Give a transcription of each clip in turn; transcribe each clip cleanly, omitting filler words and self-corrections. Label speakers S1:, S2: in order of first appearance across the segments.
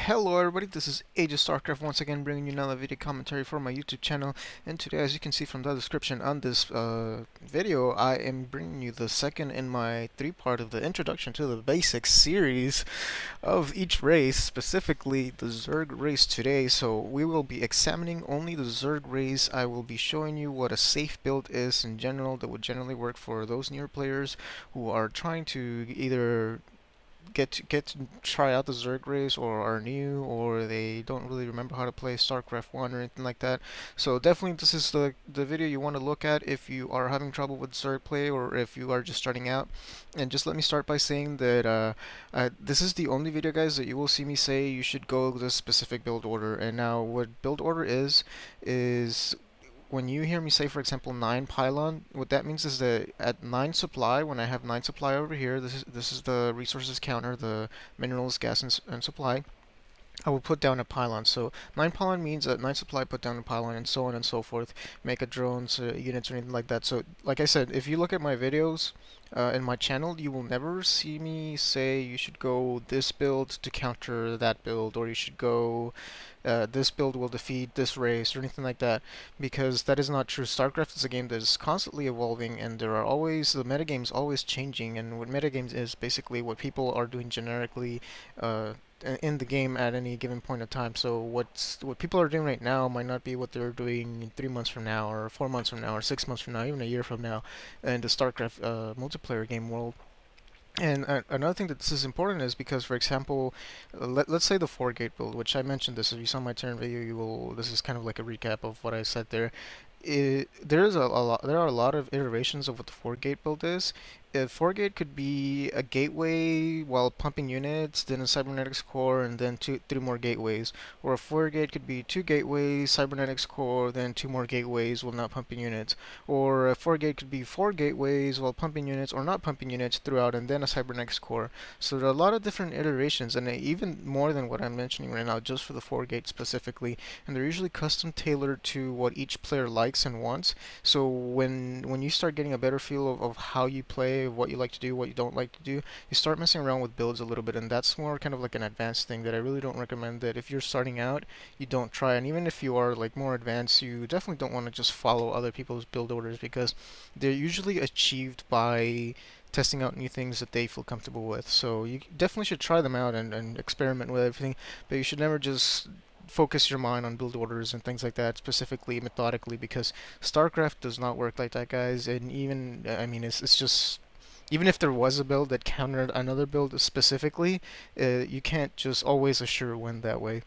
S1: Hello everybody, this is Age of StarCraft once again bringing you another video commentary for my YouTube channel, and today, as you can see from the description on this video, I am bringing you the second in my three-part of the Introduction to the Basics series of each race, specifically the Zerg race today. So we will be examining only the Zerg race. I will be showing you what a safe build is in general that would generally work for those newer players who are trying to either get to try out the Zerg race, or are new, or they don't really remember how to play StarCraft 1 or anything like that. So definitely this is the video you want to look at if you are having trouble with Zerg play, or if you are just starting out. And just let me start by saying that this is the only video, guys, that you will see me say you should go this specific build order. And now what build order is when you hear me say, for example, 9 pylon, what that means is that at 9 supply, when I have 9 supply over here, this is the resources counter, the minerals, gas, and supply. I will put down a pylon. So 9 pylon means that 9 supply, put down a pylon, and so on and so forth. Make a drones, units, or anything like that. So like I said, if you look at my videos in my channel, you will never see me say you should go this build to counter that build, or you should go this build will defeat this race, or anything like that, because that is not true. StarCraft is a game that is constantly evolving, and the metagame's always changing, and what metagames is basically what people are doing generically in the game at any given point of time. So what people are doing right now might not be what they're doing 3 months from now, or 4 months from now, or 6 months from now, even a year from now, in the StarCraft multiplayer game world. And another thing that this is important is because, for example, let's say the 4-gate build, which I mentioned this. If you saw my turn video, you will. This is kind of like a recap of what I said there. There are a lot of iterations of what the 4-gate build is. A 4-gate could be a gateway while pumping units, then a cybernetics core, and then three more gateways. Or a 4-gate could be 2 gateways, cybernetics core, then 2 more gateways while not pumping units. Or a 4-gate could be 4 gateways while pumping units, or not pumping units throughout, and then a cybernetics core. So there are a lot of different iterations, and even more than what I'm mentioning right now, just for the 4-gate specifically. And they're usually custom tailored to what each player likes and wants. So when you start getting a better feel of how you play, what you like to do, what you don't like to do, you start messing around with builds a little bit, and that's more kind of like an advanced thing that I really don't recommend. That if you're starting out, you don't try. And even if you are like more advanced, you definitely don't want to just follow other people's build orders, because they're usually achieved by testing out new things that they feel comfortable with. So you definitely should try them out and experiment with everything, but you should never just focus your mind on build orders and things like that, specifically methodically, because StarCraft does not work like that, guys. And even, I mean, it's just, even if there was a build that countered another build specifically, you can't just always assure win that way.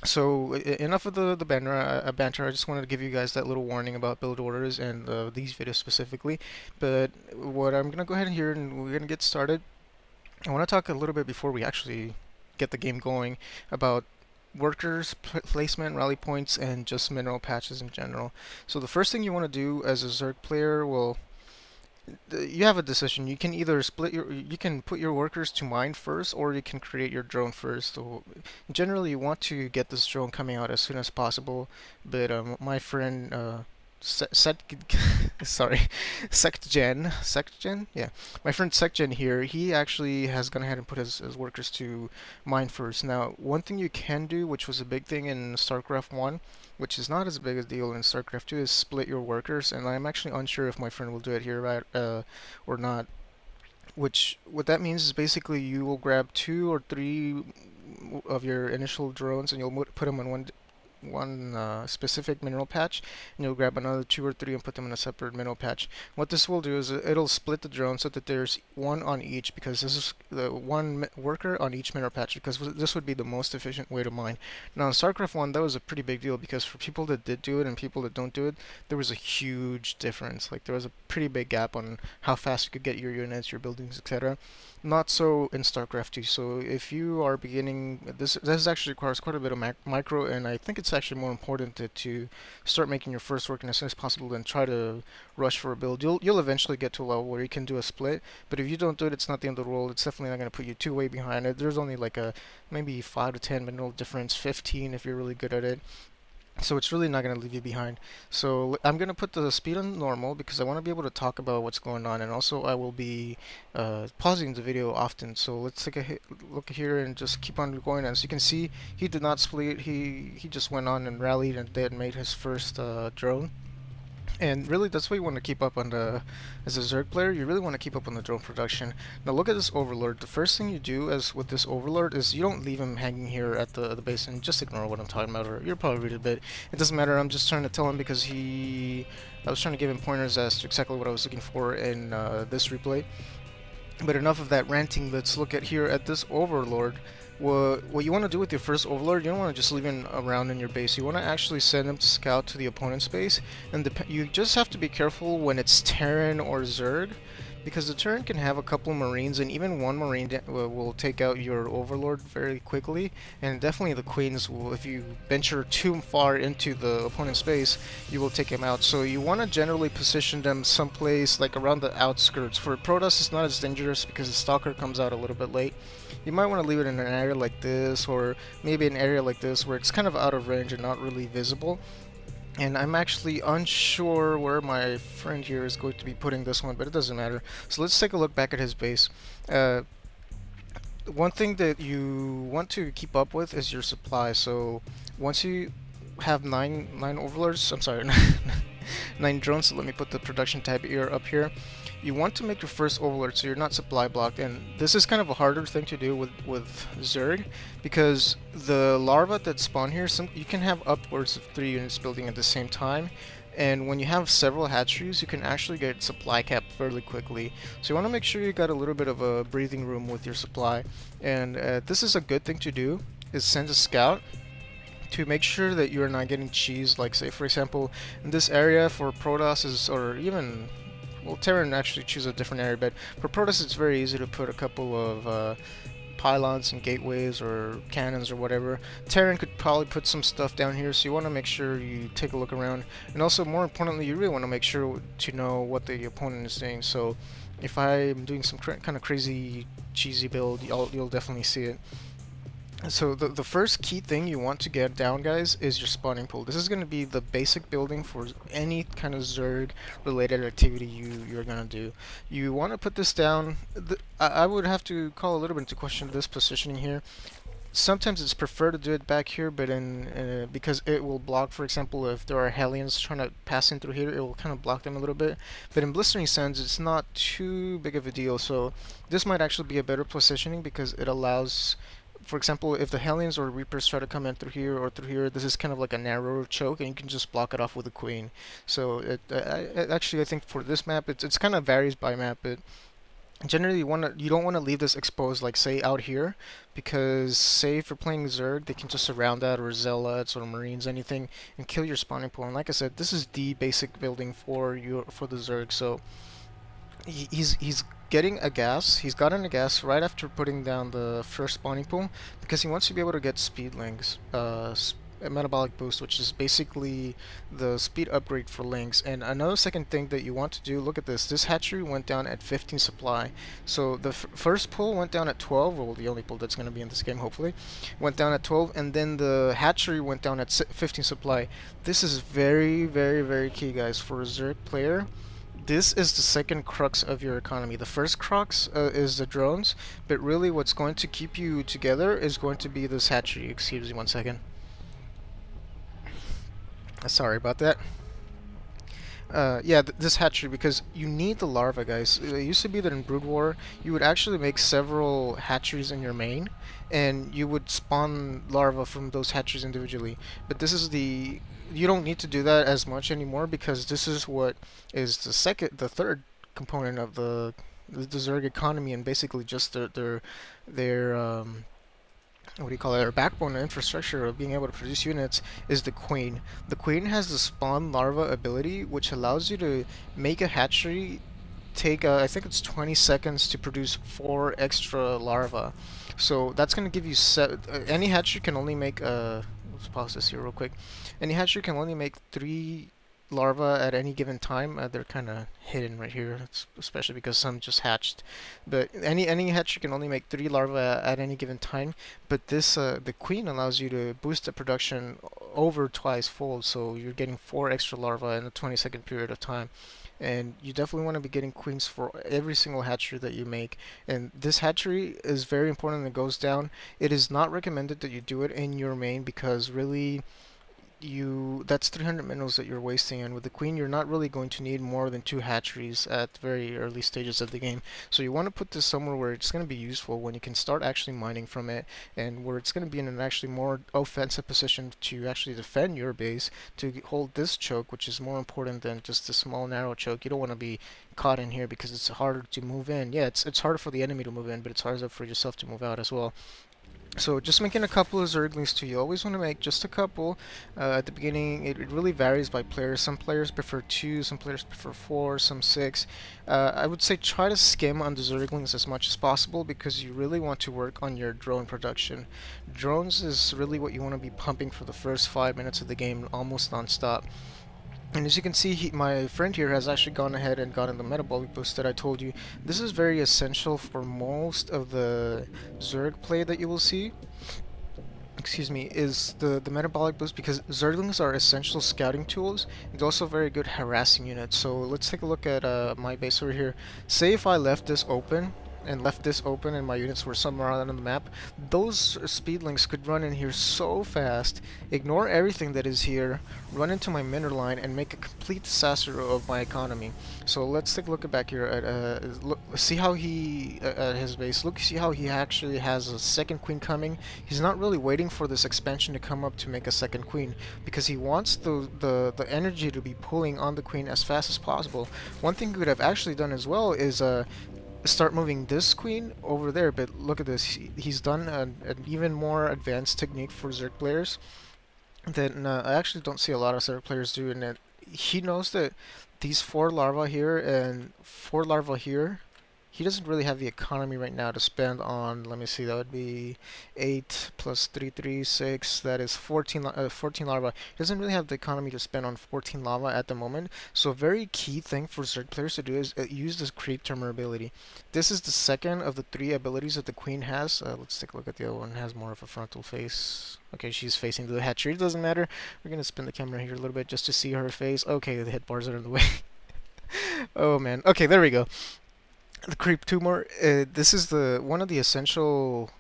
S1: So enough of the banter. I just wanted to give you guys that little warning about build orders and these videos specifically. But what I'm gonna go ahead and here, and we're gonna get started. I want to talk a little bit before we actually get the game going about workers, placement, rally points, and just mineral patches in general. So the first thing you want to do as a Zerg player, well, you have a decision. You can either you can put your workers to mine first, or you can create your drone first. So generally, you want to get this drone coming out as soon as possible. But my friend sorry, Sectgen, yeah. My friend Sectgen here, he actually has gone ahead and put his workers to mine first. Now, one thing you can do, which was a big thing in StarCraft 1, which is not as big a deal in StarCraft 2, is split your workers, and I'm actually unsure if my friend will do it here, right, or not. Which, what that means is basically you will grab 2 or 3 of your initial drones, and you'll put them on one specific mineral patch, and you'll grab another 2 or 3 and put them in a separate mineral patch. What this will do is it'll split the drone so that there's one on each, because this is the one worker on each mineral patch, because this would be the most efficient way to mine. Now in StarCraft 1, that was a pretty big deal, because for people that did do it and people that don't do it, there was a huge difference. Like, there was a pretty big gap on how fast you could get your units, your buildings, etc. Not so in StarCraft 2. So if you are beginning, this actually requires quite a bit of micro, and I think it's actually more important to start making your first working as soon as possible than try to rush for a build. You'll eventually get to a level where you can do a split, but if you don't do it, it's not the end of the world. It's definitely not going to put you too way behind it. There's only like a maybe 5 to 10 mineral difference, 15 if you're really good at it. So it's really not going to leave you behind. So I'm going to put the speed on normal because I want to be able to talk about what's going on, and also I will be pausing the video often. So let's take a look here and just keep on going. As you can see, he did not split. He just went on and rallied and then made his first drone. And really, that's what you want to keep up on as a Zerg player. You really want to keep up on the drone production. Now look at this Overlord. The first thing you do as with this Overlord is you don't leave him hanging here at the base and just ignore what I'm talking about, or you'll probably read a bit. It doesn't matter. I'm just trying to tell him because I was trying to give him pointers as to exactly what I was looking for in this replay. But enough of that ranting. Let's look at here at this Overlord. What you want to do with your first Overlord, you don't want to just leave him around in your base. You want to actually send him to scout to the opponent's base, and you just have to be careful when it's Terran or Zerg, because the Terran can have a couple Marines, and even one Marine will take out your Overlord very quickly, and definitely the Queens will, if you venture too far into the opponent's base, you will take him out. So you want to generally position them someplace like around the outskirts. For Protoss, it's not as dangerous because the Stalker comes out a little bit late. You might want to leave it in an area like this, or maybe an area like this where it's kind of out of range and not really visible. And I'm actually unsure where my friend here is going to be putting this one, but it doesn't matter. So let's take a look back at his base. One thing that you want to keep up with is your supply. So once you have nine overlords, I'm sorry, 9 drones. So let me put the production tab here up here. You want to make your first overlord so you're not supply blocked, and this is kind of a harder thing to do with Zerg, because the larvae that spawn here, you can have upwards of 3 units building at the same time, and when you have several hatcheries, you can actually get supply capped fairly quickly. So you want to make sure you got a little bit of a breathing room with your supply, and this is a good thing to do, is send a scout to make sure that you're not getting cheese. Like, say for example, in this area for Protoss, or even, well, Terran actually choose a different area, but for Protoss it's very easy to put a couple of pylons and gateways or cannons or whatever. Terran could probably put some stuff down here, so you want to make sure you take a look around, and also more importantly, you really want to make sure to know what the opponent is doing. So if I'm doing some kind of crazy cheesy build, you'll definitely see it. So the first key thing you want to get down, guys, is your spawning pool. This is going to be the basic building for any kind of Zerg related activity you're going to do. You want to put this down. I would have to call a little bit into question this positioning here. Sometimes it's preferred to do it back here, but because it will block, for example, if there are Hellions trying to pass in through here, it will kind of block them a little bit. But in Blistering Sands, it's not too big of a deal, so this might actually be a better positioning because it allows, for example, if the Hellions or Reapers try to come in through here or through here, this is kind of like a narrower choke, and you can just block it off with a Queen. So actually, I think for this map, it's kind of varies by map, but generally you don't want to leave this exposed, like say out here, because say if you're playing Zerg, they can just surround that, or Zealots or Marines, anything, and kill your spawning pool. And like I said, this is the basic building for the Zerg. So he's getting a gas. He's gotten a gas right after putting down the first spawning pool because he wants to be able to get speed links, a metabolic boost, which is basically the speed upgrade for links. And another second thing that you want to do, look at this. This hatchery went down at 15 supply. So the first pull went down at 12, well, the only pull that's going to be in this game, hopefully, went down at 12, and then the hatchery went down at 15 supply. This is very, very, very key, guys, for a Zerg player. This is the second crux of your economy. The first crux is the drones, but really what's going to keep you together is going to be this hatchery. Excuse me one second. Sorry about that. Yeah, this hatchery, because you need the larvae, guys. It used to be that in Brood War, you would actually make several hatcheries in your main, and you would spawn larvae from those hatcheries individually. But this is you don't need to do that as much anymore, because this is what is the third component of the Zerg economy, and basically just their what do you call it, our backbone infrastructure of being able to produce units is the Queen. The Queen has the spawn larva ability, which allows you to make a hatchery take, I think it's 20 seconds to produce 4 extra larvae. So that's going to give you any hatchery can only make, let's pause this here real quick. Any hatchery can only make 3 larvae at any given time. They're kind of hidden right here, especially because some just hatched. But any hatchery can only make 3 larvae at any given time. But this the Queen allows you to boost the production over twice fold, so you're getting 4 extra larvae in a 20-second period of time. And you definitely want to be getting queens for every single hatchery that you make. And this hatchery is very important and it goes down. It is not recommended that you do it in your main because really that's 300 minerals that you're wasting, and with the queen you're not really going to need more than 2 hatcheries at very early stages of the game. So you want to put this somewhere where it's going to be useful when you can start actually mining from it, and where it's going to be in an actually more offensive position to actually defend your base, to hold this choke, which is more important than just a small narrow choke. You don't want to be caught in here because it's harder to move in. Yeah, it's harder for the enemy to move in, but it's harder for yourself to move out as well. So just making a couple of Zerglings too. You always want to make just a couple. At the beginning, it really varies by players. Some players prefer 2, some players prefer 4, some 6. I would say try to skim on the Zerglings as much as possible because you really want to work on your drone production. Drones is really what you want to be pumping for the first 5 minutes of the game, almost non-stop. And as you can see, my friend here has actually gone ahead and gotten the metabolic boost that I told you. This is very essential for most of the Zerg play that you will see. Excuse me, is the metabolic boost, because Zerglings are essential scouting tools and also very good harassing units. So let's take a look at my base over here. Say if I left this open and my units were somewhere on the map, those speedlings could run in here so fast, ignore everything that is here, run into my mineral line, and make a complete disaster of my economy. So let's take a look back here at see how he at his base. See how he actually has a second queen coming. He's not really waiting for this expansion to come up to make a second queen because he wants the energy to be pulling on the queen as fast as possible. One thing he could have actually done as well is start moving this queen over there, but look at this. He's done an even more advanced technique for Zerg players that I actually don't see a lot of Zerg players do, and that he knows that these 4 larvae here and 4 larvae here, he doesn't really have the economy right now to spend on. Let me see, that would be 8 plus 3, 3, 6, that is 14 larvae. He doesn't really have the economy to spend on 14 lava at the moment, so a very key thing for Zerg players to do is use this creep tumor ability. This is the second of the 3 abilities that the queen has. Let's take a look at the other one. It has more of a frontal face. Okay, she's facing the hatchery. It doesn't matter. We're gonna spin the camera here a little bit just to see her face. Okay, the hit bars are in the way. Oh man. Okay, there we go. The creep tumor. This is the one of the essential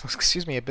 S1: excuse me,